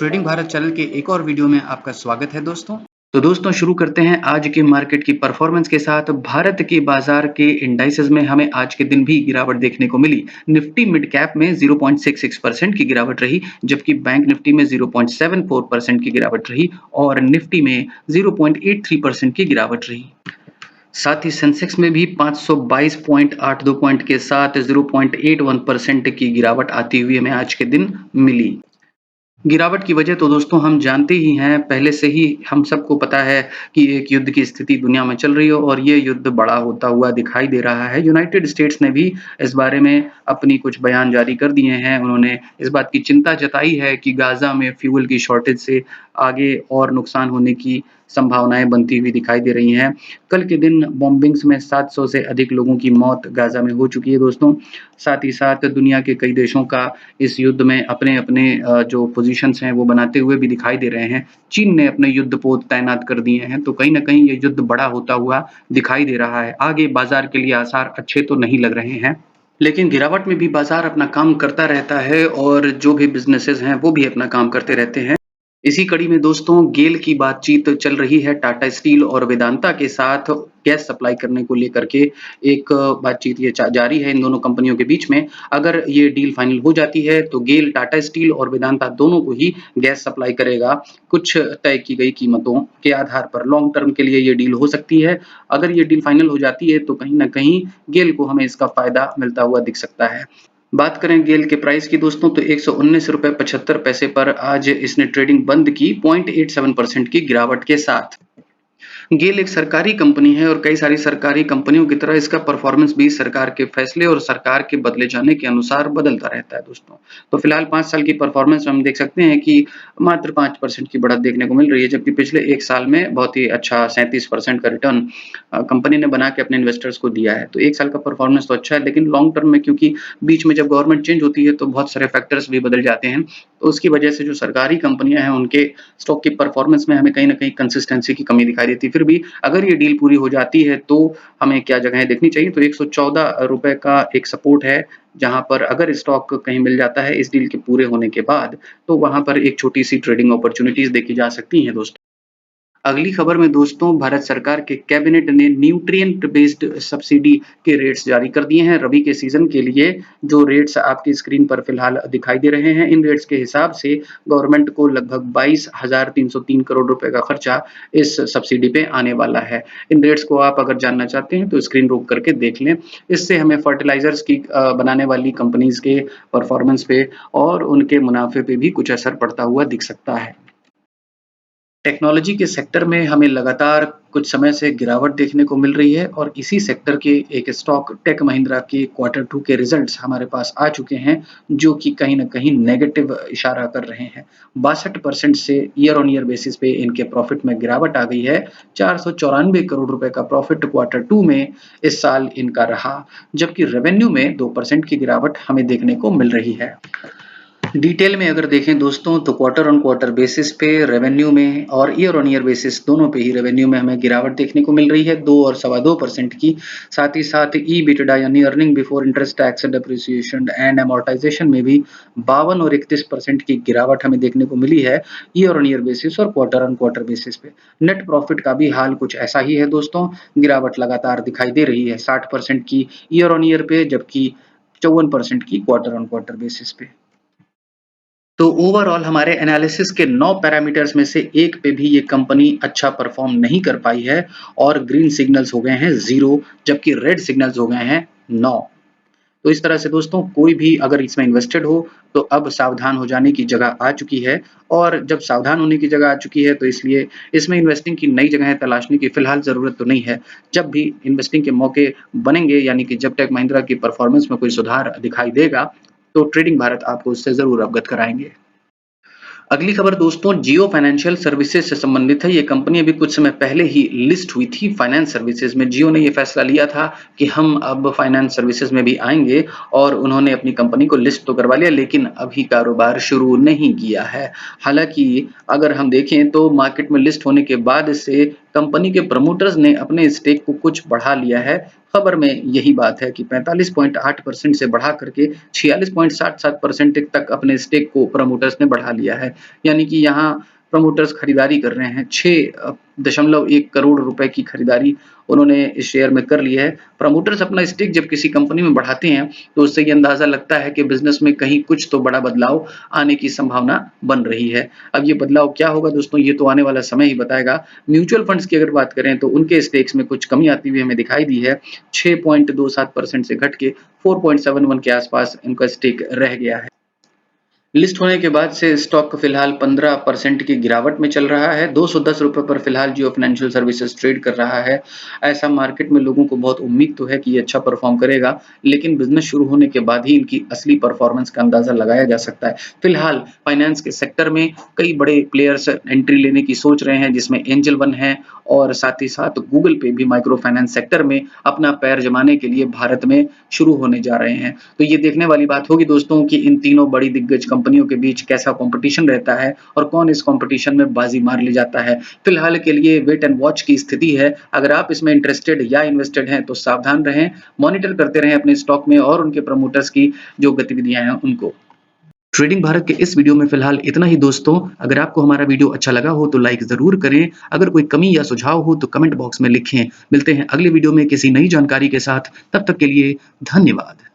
Trading Bharat channel के एक और वीडियो में आपका स्वागत है दोस्तों। तो दोस्तों शुरू करते हैं आज के मार्केट की परफॉर्मेंस के साथ। भारत के बाजार के इंडाइसेस में हमें आज के दिन भी गिरावट देखने को मिली। निफ्टी मिड कैप में 0.66% की गिरावट रही, जबकि बैंक निफ्टी में 0.74% की गिरावट रही और निफ्टी में 0.83% की गिरावट रही। साथ ही सेंसेक्स में भी 522.82 पॉइंट के साथ 0.81% की गिरावट आती हुई हमें आज के दिन मिली। गिरावट की वजह तो दोस्तों हम जानते ही हैं, पहले से ही हम सबको पता है कि एक युद्ध की स्थिति दुनिया में चल रही है और ये युद्ध बड़ा होता हुआ दिखाई दे रहा है। यूनाइटेड स्टेट्स ने भी इस बारे में अपनी कुछ बयान जारी कर दिए हैं। उन्होंने इस बात की चिंता जताई है कि गाज़ा में फ्यूल की शॉर्टेज से आगे और नुकसान होने की संभावनाएँ बनती हुई दिखाई दे रही हैं। कल के दिन बॉम्बिंग्स में 700 से अधिक लोगों की मौत गाज़ा में हो चुकी है दोस्तों। साथ ही साथ दुनिया के कई देशों का इस युद्ध में अपने-अपने जो पोज़ीशंस हैं वो बनाते हुए भी दिखाई दे रहे हैं। चीन ने अपने युद्धपोत तैनात कर दिए हैं, तो कहीं न कहीं ये युद्ध बड़ा होता हुआ दिखाई दे रहा है। आगे बाज़ार के लिए आसार अच्छे तो नहीं लग रहे हैं, लेकिन गिरावट में भी बाज़ार अपना काम करता रहता है और जो भी बिज़नेसेस हैं वो भी अपना काम करते रहते हैं। इसी कड़ी में दोस्तों गेल की बातचीत चल रही है टाटा स्टील और वेदांता के साथ गैस सप्लाई करने को लेकर के। एक बातचीत ये जारी है इन दोनों कंपनियों के बीच में। अगर ये डील फाइनल हो जाती है तो गेल टाटा स्टील और वेदांता दोनों को ही गैस सप्लाई करेगा, कुछ तय की गई कीमतों के आधार पर। लॉन्ग टर्म के लिए ये डील हो सकती है। अगर ये डील फाइनल हो जाती है तो कहीं न कहीं गेल को हमें इसका फ़ायदा मिलता हुआ दिख सकता है। बात करें गेल के प्राइस की दोस्तों तो ₹119.75 पर आज इसने ट्रेडिंग बंद की 0.87% की गिरावट के साथ। गेल एक सरकारी कंपनी है और कई सारी सरकारी कंपनियों की तरह इसका परफॉर्मेंस भी सरकार के फैसले और सरकार के बदले जाने के अनुसार बदलता रहता है दोस्तों। तो फिलहाल 5 साल की परफॉर्मेंस में हम देख सकते हैं कि मात्र 5% की बढ़त देखने को मिल रही है, जबकि पिछले 1 साल में बहुत ही अच्छा 37% का रिटर्न कंपनी ने बना के अपने इन्वेस्टर्स को दिया है। तो 1 साल का परफॉर्मेंस तो अच्छा है, लेकिन लॉन्ग टर्म में क्योंकि बीच में जब गवर्नमेंट चेंज होती है तो बहुत सारे फैक्टर्स भी बदल जाते हैं। तो उसकी वजह से जो सरकारी कंपनियाँ हैं उनके स्टॉक की परफॉर्मेंस में हमें कहीं न कहीं कंसिस्टेंसी की कमी दिखाई देती है। फिर भी अगर ये डील पूरी हो जाती है तो हमें क्या जगहें देखनी चाहिए, तो ₹114 का एक सपोर्ट है, जहाँ पर अगर स्टॉक कहीं मिल जाता है इस डील के पूरे होने के बाद, तो वहाँ पर एक छोटी-सी ट्रेडिंग अपॉर्च्युनिटीज़ देखी जा सकती हैं दोस्तों। अगली खबर में दोस्तों भारत सरकार के कैबिनेट ने न्यूट्रिएंट बेस्ड सब्सिडी के रेट्स जारी कर दिए हैं। रबी के सीजन के लिए जो रेट्स आपकी स्क्रीन पर फिलहाल दिखाई दे रहे हैं, इन रेट्स के हिसाब से गवर्नमेंट को लगभग 22,303 करोड़ रुपए का खर्चा इस सब्सिडी पे आने वाला है। इन रेट्स को आप अगर जानना चाहते हैं तो स्क्रीन रोक करके देख लें। इससे हमें फर्टिलाइजर्स की बनाने वाली कंपनीज के परफॉर्मेंस पे और उनके मुनाफे पे भी कुछ असर पड़ता हुआ दिख सकता है। टेक्नोलॉजी के सेक्टर में हमें लगातार कुछ समय से गिरावट देखने को मिल रही है और इसी सेक्टर के एक स्टॉक टेक महिंद्रा के क्वार्टर 2 के रिजल्ट्स हमारे पास आ चुके हैं, जो कि कहीं न कहीं नेगेटिव इशारा कर रहे हैं। 62% से ईयर ऑन ईयर बेसिस पे इनके प्रॉफिट में गिरावट आ गई है। 494 करोड़ रुपए का प्रॉफिट क्वार्टर 2 में इस साल इनका रहा, जबकि रेवेन्यू में 2% की गिरावट हमें देखने को मिल रही है। डिटेल में अगर देखें दोस्तों तो क्वार्टर ऑन क्वार्टर बेसिस पे रेवेन्यू में और ईयर ऑन ईयर बेसिस दोनों पे ही रेवेन्यू में हमें गिरावट देखने को मिल रही है 2 और 2.25% की। साथ ही साथ ईबिटडा यानी earning before interest tax depreciation and amortisation में भी 52 और 31% की गिरावट हमें देखने को मिली है ईयर ऑन ईयर बेसिस और क्वार्टर ऑन क्वार्टर बेसिस पे। नेट प्रॉफिट का भी हाल कुछ ऐसा ही है दोस्तों, गिरावट लगातार दिखाई दे रही है 60% की ईयर ऑन ईयर पे, जबकि 54% की क्वार्टर ऑन क्वार्टर बेसिस पे। तो ओवरऑल हमारे एनालिसिस के 9 पैरामीटर्स में से एक पे भी ये कंपनी अच्छा परफॉर्म नहीं कर पाई है और ग्रीन सिग्नल्स हो गए हैं 0, जबकि रेड सिग्नल्स हो गए हैं 9। तो इस तरह से दोस्तों कोई भी अगर इसमें इन्वेस्टेड हो तो अब सावधान हो जाने की जगह आ चुकी है, और जब सावधान होने की जगह आ चुकी है तो इसलिए इसमें इन्वेस्टिंग की नई जगहें तलाशने की फिलहाल ज़रूरत तो नहीं है। जब भी इन्वेस्टिंग के मौके बनेंगे, यानी कि जब टेक महिंद्रा की परफॉर्मेंस में कोई सुधार दिखाई देगा, तो ट्रेडिंग भारत आपको उससे ज़रूर अवगत कराएँगे। अगली खबर दोस्तों जियो फाइनेंशियल सर्विसेज से संबंधित है। ये कंपनी अभी कुछ समय पहले ही लिस्ट हुई थी फाइनेंस सर्विसेज में। जियो ने ये फैसला लिया था कि हम अब फाइनेंस सर्विसेज में भी आएंगे और उन्होंने अपनी कंपनी को लिस्ट तो करवा लिया, लेकिन अभी कारोबार शुरू नहीं किया है। हालांकि अगर हम देखें तो मार्केट में लिस्ट होने के बाद से कंपनी के प्रमोटर्स ने अपने स्टेक को कुछ बढ़ा लिया है। खबर में यही बात है कि 45.8% से बढ़ा करके 46.77% तक अपने स्टेक को प्रमोटर्स ने बढ़ा लिया है। यानी कि यहाँ प्रमोटर्स खरीदारी कर रहे हैं। 6.1 करोड़ रुपए की खरीदारी उन्होंने इस शेयर में कर ली है। प्रमोटर्स अपना स्टेक जब किसी कंपनी में बढ़ाते हैं, तो उससे ये अंदाज़ा लगता है कि बिज़नेस में कहीं कुछ तो बड़ा बदलाव आने की संभावना बन रही है। अब ये बदलाव क्या होगा दोस्तों, ये तो आने वाला समय ही बताएगा। म्यूचुअल फंड्स की अगर बात करें तो उनके स्टेक्स में कुछ कमी आती हुई हमें दिखाई दी है। 6.27% से घट के 4.71 के आसपास इनका स्टेक रह गया है। लिस्ट होने के बाद से स्टॉक फिलहाल 15% की गिरावट में चल रहा है। 210 रुपए पर फिलहाल जियो फाइनेंशियल सर्विसेज ट्रेड कर रहा है। ऐसा मार्केट में लोगों को बहुत उम्मीद तो है कि ये अच्छा परफॉर्म करेगा, लेकिन बिजनेस शुरू होने के बाद ही इनकी असली परफॉर्मेंस का अंदाजा लगाया जा सकता है। फिलहाल फाइनेंस के सेक्टर में कई बड़े प्लेयर्स एंट्री लेने की सोच रहे हैं, जिसमें एंजल वन है और साथ ही साथ गूगल पे भी माइक्रो फाइनेंस सेक्टर में अपना पैर जमाने के लिए भारत में शुरू होने जा रहे हैं। तो ये देखने वाली बात होगी दोस्तों कि इन तीनों बड़ी दिग्गज कंपनियों के बीच कैसा कंपटीशन रहता है और कौन इस कंपटीशन में बाजी मार ले जाता है। फिलहाल के लिए वेट एंड वॉच की स्थिति है। अगर आप इसमें इंटरेस्टेड या इन्वेस्टेड हैं तो सावधान रहें, मॉनिटर करते रहें अपने स्टॉक में और उनके प्रमोटर्स की जो गतिविधियां हैं उनको। ट्रेडिंग भारत के इस वीडियो में फिलहाल इतना ही दोस्तों। अगर आपको हमारा वीडियो अच्छा लगा हो तो लाइक ज़रूर करें। अगर कोई कमी या सुझाव हो तो कमेंट बॉक्स में लिखें। मिलते हैं अगले वीडियो में किसी नई जानकारी के साथ। तब तक के लिए धन्यवाद।